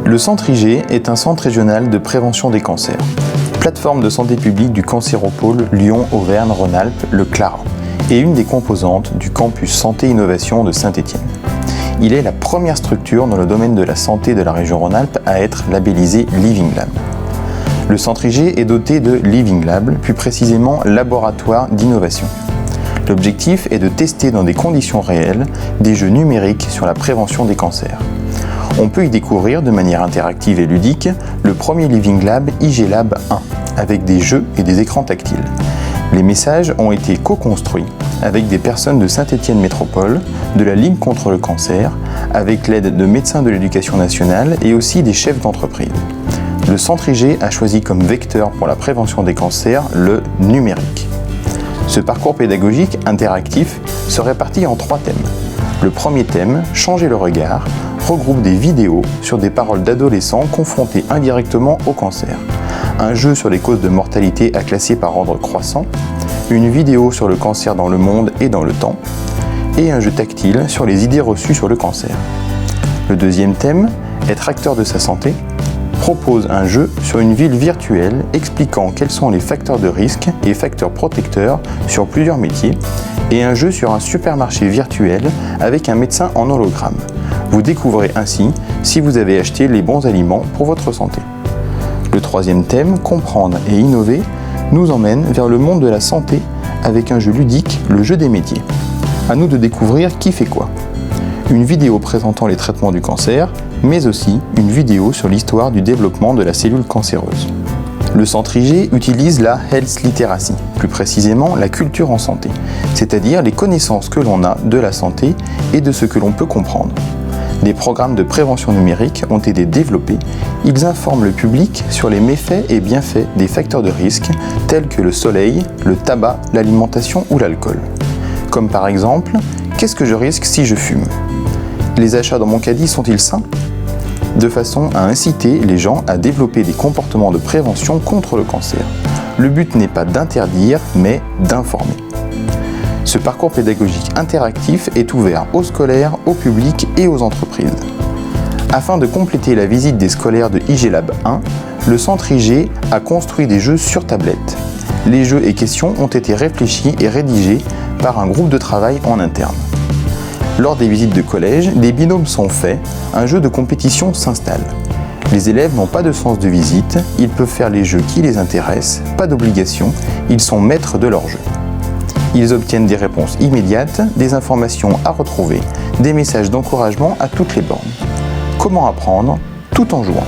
Le Centre IG est un centre régional de prévention des cancers. Plateforme de santé publique du Cancéropôle Lyon-Auvergne-Rhône-Alpes, le CLARA, et une des composantes du campus Santé Innovation de Saint-Étienne. Il est la première structure dans le domaine de la santé de la région Rhône-Alpes à être labellisée Living Lab. Le Centre IG est doté de Living Lab, plus précisément laboratoire d'innovation. L'objectif est de tester dans des conditions réelles des jeux numériques sur la prévention des cancers. On peut y découvrir de manière interactive et ludique le premier Living Lab IG Lab 1, avec des jeux et des écrans tactiles. Les messages ont été co-construits avec des personnes de Saint-Étienne Métropole, de la Ligue contre le cancer, avec l'aide de médecins de l'éducation nationale et aussi des chefs d'entreprise. Le Centre IG a choisi comme vecteur pour la prévention des cancers le numérique. Ce parcours pédagogique interactif se répartit en 3 thèmes. Le premier thème, Changer le regard, regroupe des vidéos sur des paroles d'adolescents confrontés indirectement au cancer. Un jeu sur les causes de mortalité à classer par ordre croissant, une vidéo sur le cancer dans le monde et dans le temps, et un jeu tactile sur les idées reçues sur le cancer. Le deuxième thème, Être acteur de sa santé, propose un jeu sur une ville virtuelle expliquant quels sont les facteurs de risque et facteurs protecteurs sur plusieurs métiers, et un jeu sur un supermarché virtuel avec un médecin en hologramme. Vous découvrez ainsi si vous avez acheté les bons aliments pour votre santé. Le troisième thème, Comprendre et innover, nous emmène vers le monde de la santé avec un jeu ludique, le jeu des métiers. À nous de découvrir qui fait quoi. Une vidéo présentant les traitements du cancer, mais aussi une vidéo sur l'histoire du développement de la cellule cancéreuse. Le Centre IG utilise la Health Literacy, plus précisément la culture en santé, c'est-à-dire les connaissances que l'on a de la santé et de ce que l'on peut comprendre. Des programmes de prévention numérique ont été développés. Ils informent le public sur les méfaits et bienfaits des facteurs de risque tels que le soleil, le tabac, l'alimentation ou l'alcool. Comme par exemple, qu'est-ce que je risque si je fume ? Les achats dans mon caddie sont-ils sains ? De façon à inciter les gens à développer des comportements de prévention contre le cancer. Le but n'est pas d'interdire, mais d'informer. Ce parcours pédagogique interactif est ouvert aux scolaires, au public et aux entreprises. Afin de compléter la visite des scolaires de IG Lab 1, le Centre IG a construit des jeux sur tablette. Les jeux et questions ont été réfléchis et rédigés par un groupe de travail en interne. Lors des visites de collège, des binômes sont faits, un jeu de compétition s'installe. Les élèves n'ont pas de sens de visite, ils peuvent faire les jeux qui les intéressent, pas d'obligation, ils sont maîtres de leur jeu. Ils obtiennent des réponses immédiates, des informations à retrouver, des messages d'encouragement à toutes les bornes. Comment apprendre tout en jouant ?